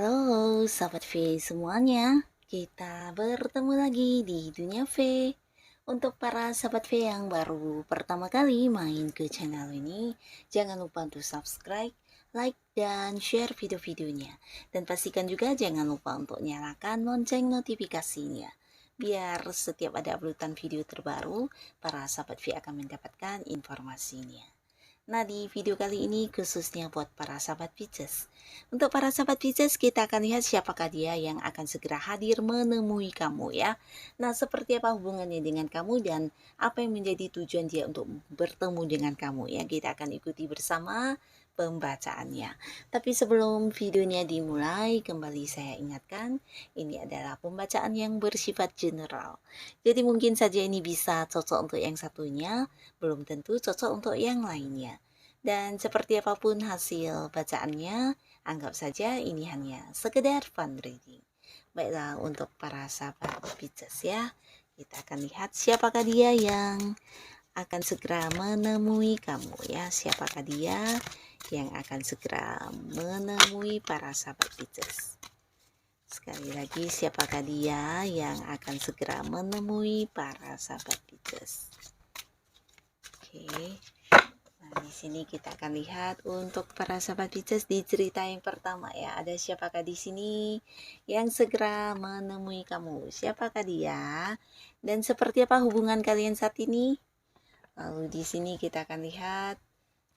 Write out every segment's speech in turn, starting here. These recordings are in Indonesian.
Halo Sobat V semuanya, kita bertemu lagi di Dunia V. Untuk para Sobat V yang baru pertama kali main ke channel ini, jangan lupa untuk subscribe, like, dan share video-videonya. Dan pastikan juga jangan lupa untuk nyalakan lonceng notifikasinya. Biar setiap ada uploadan video terbaru, para Sobat V akan mendapatkan informasinya. Nah, di video kali ini khususnya buat para sahabat Pisces. Untuk para sahabat Pisces, kita akan lihat siapakah dia yang akan segera hadir menemui kamu ya. Nah, seperti apa hubungannya dengan kamu dan apa yang menjadi tujuan dia untuk bertemu dengan kamu ya. Kita akan ikuti bersama pembacaannya. Tapi sebelum videonya dimulai, kembali saya ingatkan, ini adalah pembacaan yang bersifat general. Jadi mungkin saja ini bisa cocok untuk yang satunya, belum tentu cocok untuk yang lainnya. Dan seperti apapun hasil bacaannya, anggap saja ini hanya sekedar fun reading. Baiklah, untuk para sahabat Pisces ya, kita akan lihat siapakah dia yang akan segera menemui kamu ya. Siapakah dia yang akan segera menemui para sahabat Pisces. Sekali lagi, siapakah dia yang akan segera menemui para sahabat Pisces. Oke. Nah, di sini kita akan lihat untuk para sahabat Pisces di cerita yang pertama ya. Ada siapakah di sini yang segera menemui kamu? Siapakah dia? Dan seperti apa hubungan kalian saat ini? Lalu di sini kita akan lihat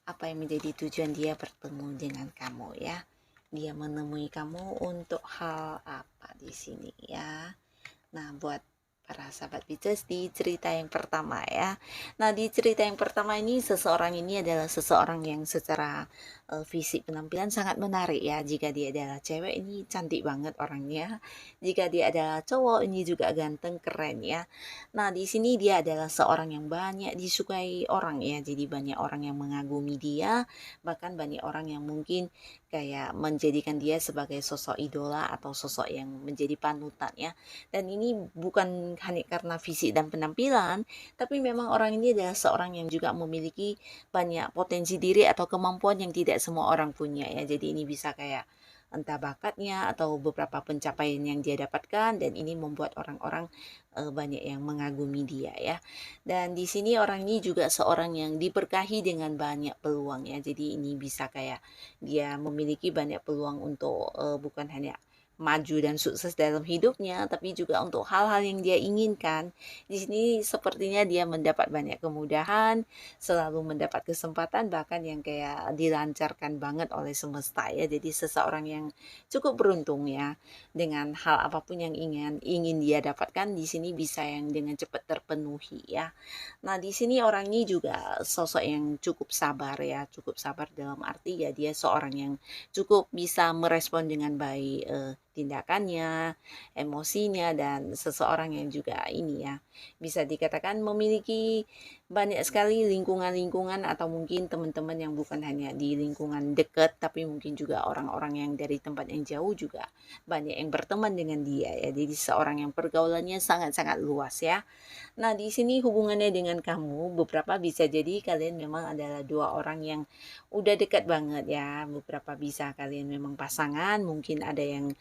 apa yang menjadi tujuan dia bertemu dengan kamu ya. Dia menemui kamu untuk hal apa di sini ya. Nah, buat para sahabat Pisces di cerita yang pertama ya. Nah, di cerita yang pertama ini seseorang ini adalah seseorang yang secara fisik penampilan sangat menarik ya. Jika dia adalah cewek ini cantik banget orangnya. Jika dia adalah cowok ini juga ganteng keren ya. Nah, di sini dia adalah seorang yang banyak disukai orang ya. Jadi banyak orang yang mengagumi dia, bahkan banyak orang yang mungkin kayak menjadikan dia sebagai sosok idola atau sosok yang menjadi panutan ya. Dan ini bukan hanya karena fisik dan penampilan, tapi memang orang ini adalah seorang yang juga memiliki banyak potensi diri atau kemampuan yang tidak semua orang punya ya. Jadi ini bisa kayak entah bakatnya atau beberapa pencapaian yang dia dapatkan, dan ini membuat orang-orang banyak yang mengagumi dia ya. Dan di sini orang ini juga seorang yang diberkahi dengan banyak peluang ya. Jadi ini bisa kayak dia memiliki banyak peluang untuk bukan hanya maju dan sukses dalam hidupnya, tapi juga untuk hal-hal yang dia inginkan. Di sini sepertinya dia mendapat banyak kemudahan, selalu mendapat kesempatan, bahkan yang kayak dilancarkan banget oleh semesta ya. Jadi seseorang yang cukup beruntung ya, dengan hal apapun yang ingin dia dapatkan di sini bisa yang dengan cepat terpenuhi ya. Nah, di sini orang ini juga sosok yang cukup sabar ya, cukup sabar dalam arti ya dia seorang yang cukup bisa merespon dengan baik tindakannya, emosinya, dan seseorang yang juga ini ya, bisa dikatakan memiliki banyak sekali lingkungan-lingkungan atau mungkin teman-teman yang bukan hanya di lingkungan dekat, tapi mungkin juga orang-orang yang dari tempat yang jauh juga banyak yang berteman dengan dia ya. Jadi seorang yang pergaulannya sangat-sangat luas ya. Nah, di sini hubungannya dengan kamu, beberapa bisa jadi kalian memang adalah dua orang yang udah dekat banget ya. Beberapa bisa kalian memang pasangan, mungkin ada yang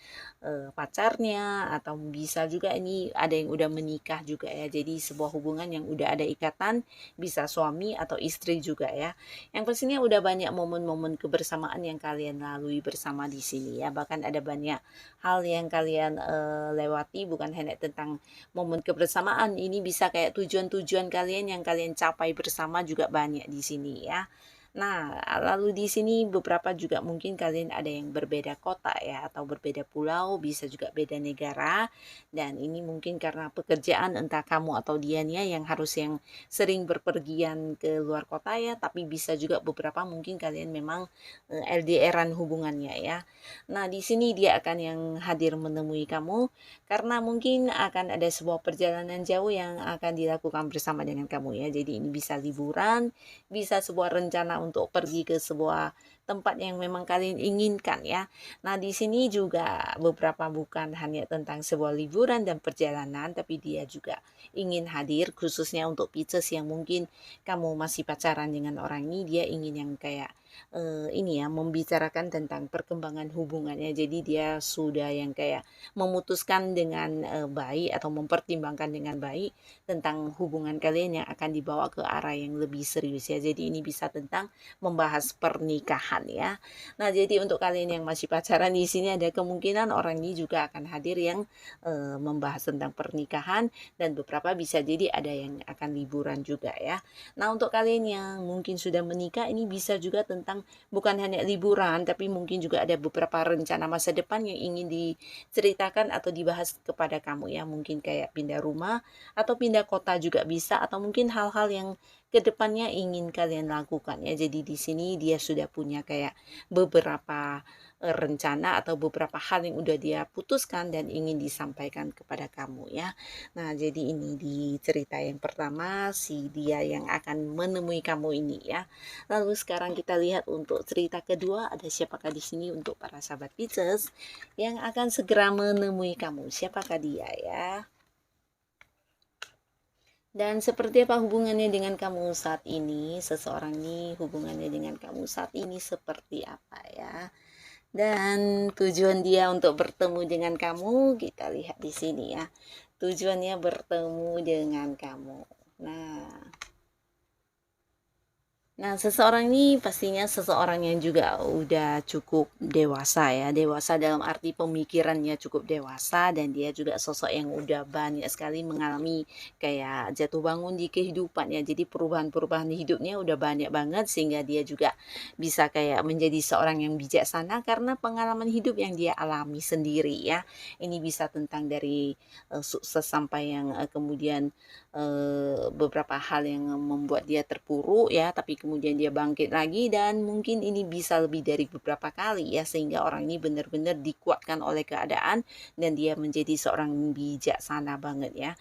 pacarnya, atau bisa juga ini ada yang udah menikah juga ya. Jadi sebuah hubungan yang udah ada ikatan, bisa suami atau istri juga ya. Yang pastinya udah banyak momen-momen kebersamaan yang kalian lalui bersama di sini ya. Bahkan ada banyak hal yang kalian lewati, bukan hanya tentang momen kebersamaan, ini bisa kayak tujuan-tujuan kalian yang kalian capai bersama juga banyak di sini ya. Nah, lalu di sini beberapa juga mungkin kalian ada yang berbeda kota ya, atau berbeda pulau, bisa juga beda negara. Dan ini mungkin karena pekerjaan entah kamu atau dia nih ya, yang harus yang sering berpergian ke luar kota ya, tapi bisa juga beberapa mungkin kalian memang LDRan hubungannya ya. Nah, di sini dia akan yang hadir menemui kamu karena mungkin akan ada sebuah perjalanan jauh yang akan dilakukan bersama dengan kamu ya. Jadi ini bisa liburan, bisa sebuah rencana untuk pergi ke sebuah tempat yang memang kalian inginkan ya. Nah, di sini juga beberapa bukan hanya tentang sebuah liburan dan perjalanan, tapi dia juga ingin hadir khususnya untuk Pisces yang mungkin kamu masih pacaran dengan orang ini, dia ingin yang kayak ini ya, membicarakan tentang perkembangan hubungannya. Jadi dia sudah yang kayak memutuskan dengan baik atau mempertimbangkan dengan baik tentang hubungan kalian yang akan dibawa ke arah yang lebih serius ya. Jadi ini bisa tentang membahas pernikahan ya. Nah, jadi untuk kalian yang masih pacaran di sini ada kemungkinan orang ini juga akan hadir yang membahas tentang pernikahan dan beberapa bisa jadi ada yang akan liburan juga ya. Nah, untuk kalian yang mungkin sudah menikah ini bisa juga tentang bukan hanya liburan tapi mungkin juga ada beberapa rencana masa depan yang ingin diceritakan atau dibahas kepada kamu ya. Mungkin kayak pindah rumah atau pindah kota juga bisa atau mungkin hal-hal yang kedepannya ingin kalian lakukan ya. Jadi di sini dia sudah punya kayak beberapa rencana atau beberapa hal yang udah dia putuskan dan ingin disampaikan kepada kamu ya. Nah, jadi ini di cerita yang pertama si dia yang akan menemui kamu ini ya. Lalu sekarang kita lihat untuk cerita kedua ada siapakah di sini untuk para sahabat Pisces yang akan segera menemui kamu. Siapakah dia ya? Dan seperti apa hubungannya dengan kamu saat ini? Seseorang ini hubungannya dengan kamu saat ini seperti apa ya? Dan tujuan dia untuk bertemu dengan kamu, kita lihat di sini ya. Tujuannya bertemu dengan kamu. Nah, seseorang ini pastinya seseorang yang juga udah cukup dewasa ya. Dewasa dalam arti pemikirannya cukup dewasa dan dia juga sosok yang udah banyak sekali mengalami kayak jatuh bangun di kehidupannya. Jadi perubahan-perubahan hidupnya udah banyak banget sehingga dia juga bisa kayak menjadi seorang yang bijaksana karena pengalaman hidup yang dia alami sendiri ya. Ini bisa tentang dari sukses sampai yang kemudian beberapa hal yang membuat dia terpuruk ya, tapi kemudian dia bangkit lagi dan mungkin ini bisa lebih dari beberapa kali ya, sehingga orang ini benar-benar dikuatkan oleh keadaan dan dia menjadi seorang bijaksana banget ya.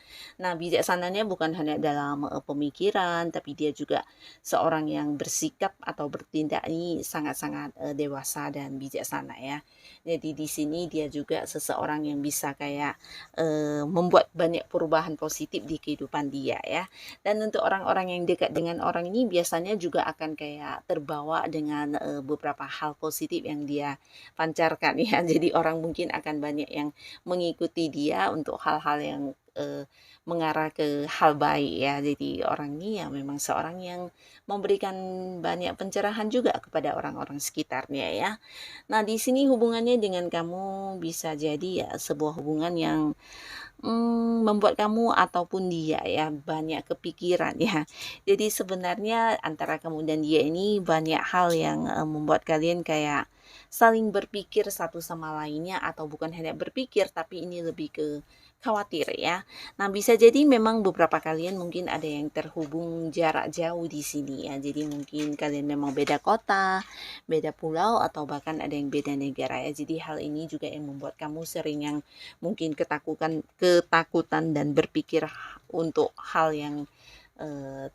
Nah, bijaksananya bukan hanya dalam pemikiran, tapi dia juga seorang yang bersikap atau bertindak ini sangat-sangat dewasa dan bijaksana ya. Jadi di sini dia juga seseorang yang bisa kayak membuat banyak perubahan positif di kehidupan dia ya. Dan untuk orang-orang yang dekat dengan orang ini biasanya juga akan kayak terbawa dengan beberapa hal positif yang dia pancarkan ya. Jadi orang mungkin akan banyak yang mengikuti dia untuk hal-hal yang mengarah ke hal baik ya. Jadi orang ini ya memang seorang yang memberikan banyak pencerahan juga kepada orang-orang sekitarnya ya. Nah, di sini hubungannya dengan kamu bisa jadi ya sebuah hubungan yang membuat kamu ataupun dia ya banyak kepikiran ya. Jadi sebenarnya antara kamu dan dia ini banyak hal yang membuat kalian kayak saling berpikir satu sama lainnya atau bukan hanya berpikir tapi ini lebih ke khawatir ya. Nah, bisa jadi memang beberapa kalian mungkin ada yang terhubung jarak jauh di sini ya. Jadi mungkin kalian memang beda kota, beda pulau atau bahkan ada yang beda negara ya. Jadi hal ini juga yang membuat kamu sering yang mungkin ketakutan dan berpikir untuk hal yang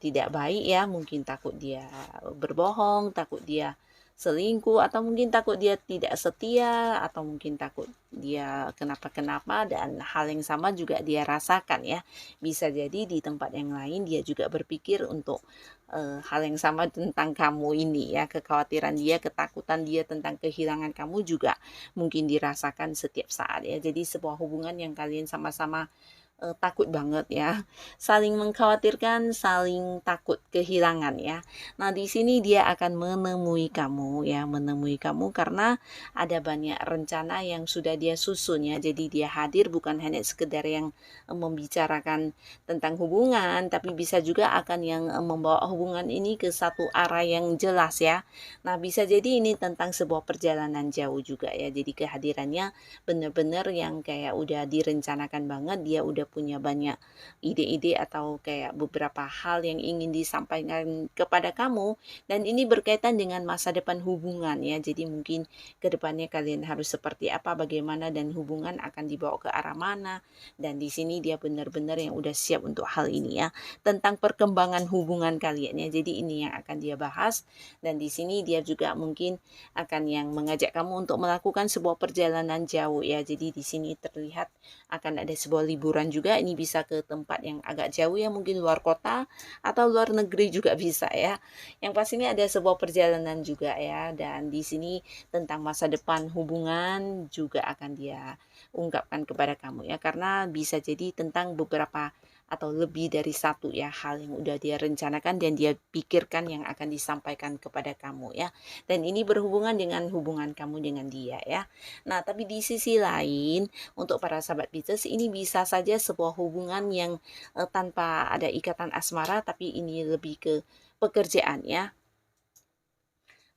tidak baik ya, mungkin takut dia berbohong, takut dia selingkuh atau mungkin takut dia tidak setia atau mungkin takut dia kenapa-kenapa dan hal yang sama juga dia rasakan ya. Bisa jadi di tempat yang lain dia juga berpikir untuk hal yang sama tentang kamu ini ya, kekhawatiran dia, ketakutan dia tentang kehilangan kamu juga mungkin dirasakan setiap saat ya. Jadi sebuah hubungan yang kalian sama-sama takut banget ya, saling mengkhawatirkan, saling takut kehilangan ya. Nah, di sini dia akan menemui kamu ya, menemui kamu karena ada banyak rencana yang sudah dia susun ya. Jadi dia hadir bukan hanya sekedar yang membicarakan tentang hubungan, tapi bisa juga akan yang membawa hubungan ini ke satu arah yang jelas ya. Nah, bisa jadi ini tentang sebuah perjalanan jauh juga ya. Jadi kehadirannya bener-bener yang kayak udah direncanakan banget, dia udah punya banyak ide-ide atau kayak beberapa hal yang ingin disampaikan kepada kamu, dan ini berkaitan dengan masa depan hubungan ya. Jadi mungkin kedepannya kalian harus seperti apa, bagaimana, dan hubungan akan dibawa ke arah mana. Dan di sini dia benar-benar yang udah siap untuk hal ini ya, tentang perkembangan hubungan kalian ya. Jadi ini yang akan dia bahas, dan di sini dia juga mungkin akan yang mengajak kamu untuk melakukan sebuah perjalanan jauh ya. Jadi di sini terlihat akan ada sebuah liburan juga, ini bisa ke tempat yang agak jauh ya, mungkin luar kota atau luar negeri juga bisa ya. Yang pasti ini ada sebuah perjalanan juga ya, dan di sini tentang masa depan hubungan juga akan dia ungkapkan kepada kamu ya, karena bisa jadi tentang beberapa atau lebih dari satu ya hal yang udah dia rencanakan dan dia pikirkan yang akan disampaikan kepada kamu ya. Dan ini berhubungan dengan hubungan kamu dengan dia ya. Nah, tapi di sisi lain untuk para sahabat Pisces, ini bisa saja sebuah hubungan yang tanpa ada ikatan asmara, tapi ini lebih ke pekerjaan ya.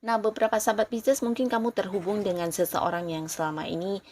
Nah, beberapa sahabat Pisces, mungkin kamu terhubung dengan seseorang yang selama ini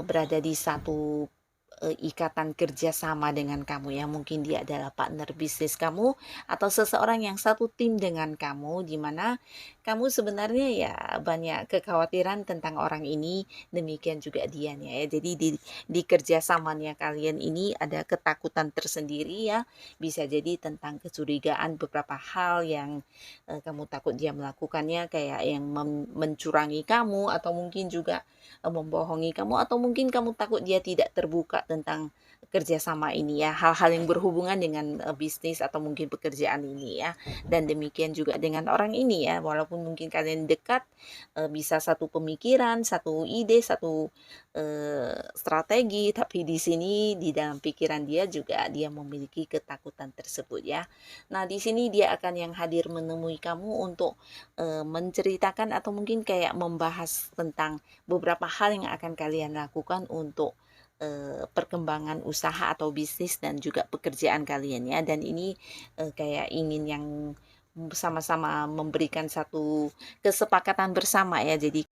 berada di satu ikatan kerja sama dengan kamu ya. Mungkin dia adalah partner bisnis kamu atau seseorang yang satu tim dengan kamu, di mana kamu sebenarnya ya banyak kekhawatiran tentang orang ini, demikian juga dia ya. Jadi di kerjasamanya kalian ini ada ketakutan tersendiri ya. Bisa jadi tentang kecurigaan beberapa hal yang kamu takut dia melakukannya, kayak yang mencurangi kamu, atau mungkin juga membohongi kamu, atau mungkin kamu takut dia tidak terbuka tentang kerjasama ini ya, hal-hal yang berhubungan dengan bisnis atau mungkin pekerjaan ini ya. Dan demikian juga dengan orang ini ya, walaupun mungkin kalian dekat, bisa satu pemikiran, satu ide, satu strategi, tapi di sini di dalam pikiran dia juga dia memiliki ketakutan tersebut ya. Nah, di sini dia akan yang hadir menemui kamu untuk menceritakan atau mungkin kayak membahas tentang beberapa hal yang akan kalian lakukan untuk perkembangan usaha atau bisnis dan juga pekerjaan kalian ya. Dan ini kayak ingin yang sama-sama memberikan satu kesepakatan bersama ya. Jadi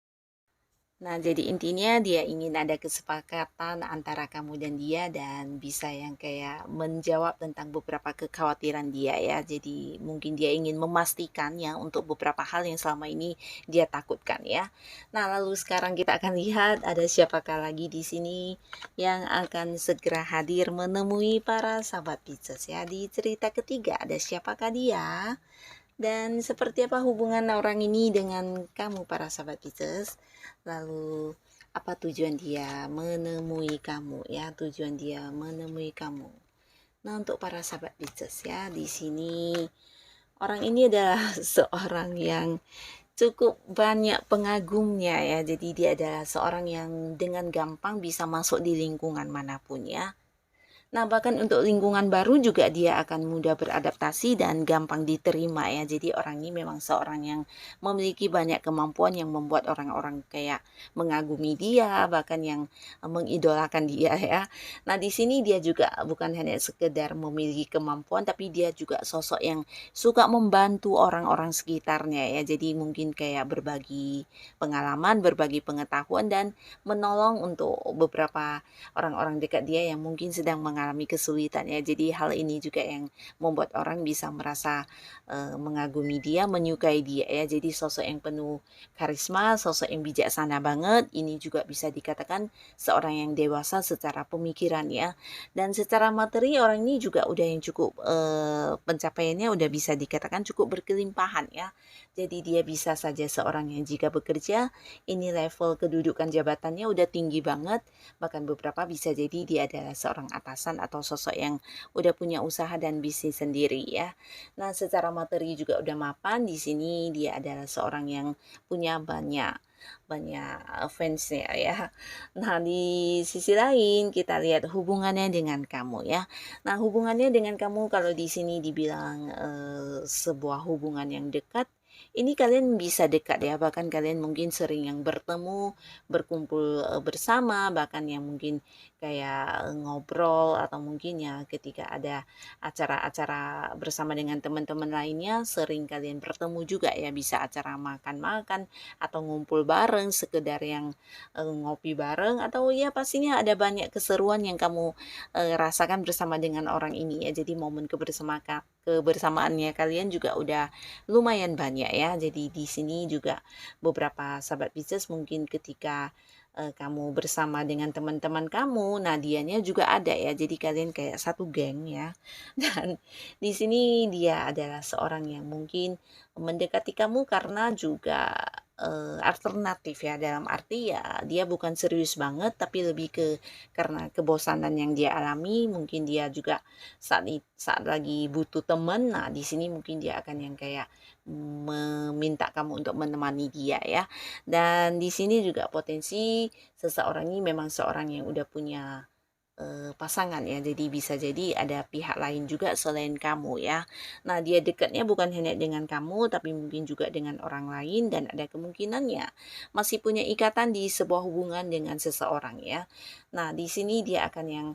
intinya dia ingin ada kesepakatan antara kamu dan dia, dan bisa yang kayak menjawab tentang beberapa kekhawatiran dia ya. Jadi mungkin dia ingin memastikan ya untuk beberapa hal yang selama ini dia takutkan ya. Nah, lalu sekarang kita akan lihat ada siapakah lagi di sini yang akan segera hadir menemui para sahabat Pisces ya. Di cerita ketiga ada siapakah dia? Dan seperti apa hubungan orang ini dengan kamu para sahabat Pisces? Lalu apa tujuan dia menemui kamu ya? Tujuan dia menemui kamu. Nah, untuk para sahabat Pisces ya, di sini orang ini adalah seorang yang cukup banyak pengagumnya ya. Jadi dia adalah seorang yang dengan gampang bisa masuk di lingkungan manapun ya. Nah, bahkan untuk lingkungan baru juga dia akan mudah beradaptasi dan gampang diterima ya. Jadi orang ini memang seorang yang memiliki banyak kemampuan yang membuat orang-orang kayak mengagumi dia, bahkan yang mengidolakan dia ya. Nah, di sini dia juga bukan hanya sekedar memiliki kemampuan, tapi dia juga sosok yang suka membantu orang-orang sekitarnya ya. Jadi mungkin kayak berbagi pengalaman, berbagi pengetahuan, dan menolong untuk beberapa orang-orang dekat dia yang mungkin sedang mengalami kesulitan ya. Jadi hal ini juga yang membuat orang bisa merasa mengagumi dia, menyukai dia ya. Jadi sosok yang penuh karisma, sosok yang bijaksana banget. Ini juga bisa dikatakan seorang yang dewasa secara pemikiran ya. Dan secara materi orang ini juga udah yang cukup pencapaiannya udah bisa dikatakan cukup berkelimpahan ya. Jadi dia bisa saja seorang yang jika bekerja, ini level kedudukan jabatannya udah tinggi banget, bahkan beberapa bisa jadi dia adalah seorang atasan atasan atau sosok yang udah punya usaha dan bisnis sendiri ya. Nah, secara materi juga udah mapan. Di sini dia adalah seorang yang punya banyak banyak fansnya ya. Nah, di sisi lain kita lihat hubungannya dengan kamu ya. Nah, hubungannya dengan kamu kalau di sini dibilang sebuah hubungan yang dekat, ini kalian bisa dekat ya, bahkan kalian mungkin sering yang bertemu, berkumpul bersama, bahkan yang mungkin kayak ngobrol atau mungkin ya ketika ada acara-acara bersama dengan teman-teman lainnya, sering kalian bertemu juga ya, bisa acara makan-makan atau ngumpul bareng, sekedar yang ngopi bareng, atau ya pastinya ada banyak keseruan yang kamu rasakan bersama dengan orang ini ya. Jadi momen kebersamaannya kalian juga udah lumayan banyak ya. Jadi di sini juga beberapa sahabat Pisces mungkin ketika kamu bersama dengan teman-teman kamu, nah dianya juga ada ya. Jadi kalian kayak satu geng ya. Dan di sini dia adalah seorang yang mungkin mendekati kamu karena juga alternatif ya, dalam arti ya dia bukan serius banget tapi lebih ke karena kebosanan yang dia alami, mungkin dia juga saat lagi butuh teman. Nah, di sini mungkin dia akan yang kayak meminta kamu untuk menemani dia ya. Dan di sini juga potensi seseorang ini memang seorang yang udah punya pasangan ya, jadi bisa jadi ada pihak lain juga selain kamu ya. Nah, dia dekatnya bukan hanya dengan kamu tapi mungkin juga dengan orang lain, dan ada kemungkinannya masih punya ikatan di sebuah hubungan dengan seseorang ya. Nah, di sini dia akan yang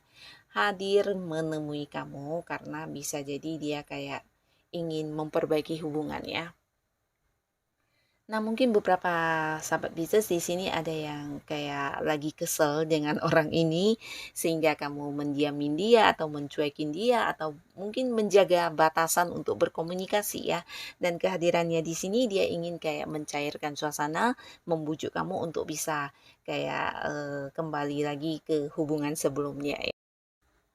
hadir menemui kamu karena bisa jadi dia kayak ingin memperbaiki hubungan ya. Nah, mungkin beberapa sahabat bisnis di sini ada yang kayak lagi kesel dengan orang ini sehingga kamu mendiamin dia atau mencuekin dia atau mungkin menjaga batasan untuk berkomunikasi ya. Dan kehadirannya di sini dia ingin kayak mencairkan suasana, membujuk kamu untuk bisa kayak kembali lagi ke hubungan sebelumnya ya.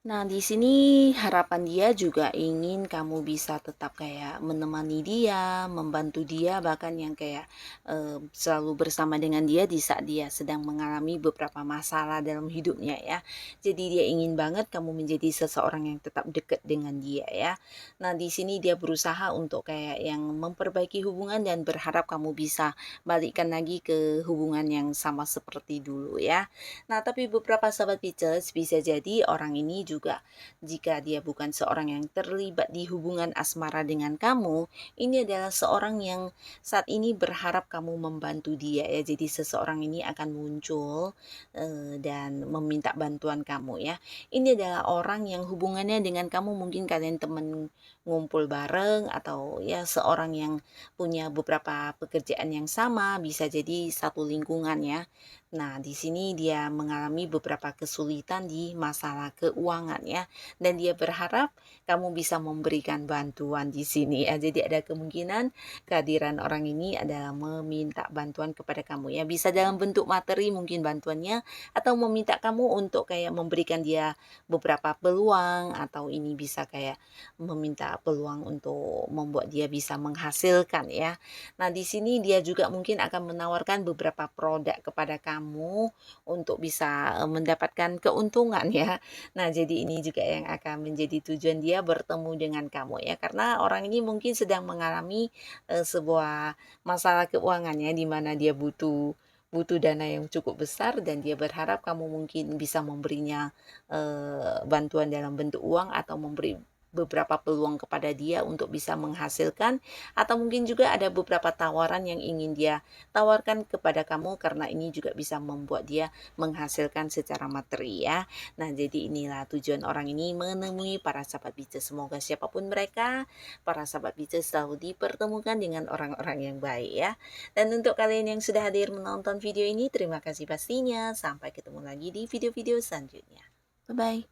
Nah, di sini harapan dia juga ingin kamu bisa tetap kayak menemani dia, membantu dia, bahkan yang kayak selalu bersama dengan dia di saat dia sedang mengalami beberapa masalah dalam hidupnya ya. Jadi dia ingin banget kamu menjadi seseorang yang tetap dekat dengan dia ya. Nah, di sini dia berusaha untuk kayak yang memperbaiki hubungan dan berharap kamu bisa balikkan lagi ke hubungan yang sama seperti dulu ya. Nah, tapi beberapa sahabat Pisces bisa jadi orang ini juga jika dia bukan seorang yang terlibat di hubungan asmara dengan kamu, ini adalah seorang yang saat ini berharap kamu membantu dia ya. Jadi seseorang ini akan muncul dan meminta bantuan kamu ya. Ini adalah orang yang hubungannya dengan kamu mungkin kalian temen ngumpul bareng atau ya seorang yang punya beberapa pekerjaan yang sama, bisa jadi satu lingkungan ya. Nah, di sini dia mengalami beberapa kesulitan di masalah keuangan ya, dan dia berharap kamu bisa memberikan bantuan di sini ya. Jadi ada kemungkinan kehadiran orang ini adalah meminta bantuan kepada kamu ya. Bisa dalam bentuk materi mungkin bantuannya, atau meminta kamu untuk kayak memberikan dia beberapa peluang, atau ini bisa kayak meminta peluang untuk membuat dia bisa menghasilkan ya. Nah, di sini dia juga mungkin akan menawarkan beberapa produk kepada kamu untuk bisa mendapatkan keuntungan ya. Nah, jadi ini juga yang akan menjadi tujuan dia bertemu dengan kamu ya. Karena orang ini mungkin sedang mengalami sebuah masalah keuangannya di mana dia butuh butuh dana yang cukup besar, dan dia berharap kamu mungkin bisa memberinya bantuan dalam bentuk uang atau memberi beberapa peluang kepada dia untuk bisa menghasilkan, atau mungkin juga ada beberapa tawaran yang ingin dia tawarkan kepada kamu karena ini juga bisa membuat dia menghasilkan secara materi ya. Nah, jadi inilah tujuan orang ini menemui para sahabat Pisces. Semoga siapapun mereka, para sahabat Pisces selalu dipertemukan dengan orang-orang yang baik ya. Dan untuk kalian yang sudah hadir menonton video ini, terima kasih pastinya. Sampai ketemu lagi di video-video selanjutnya. Bye-bye.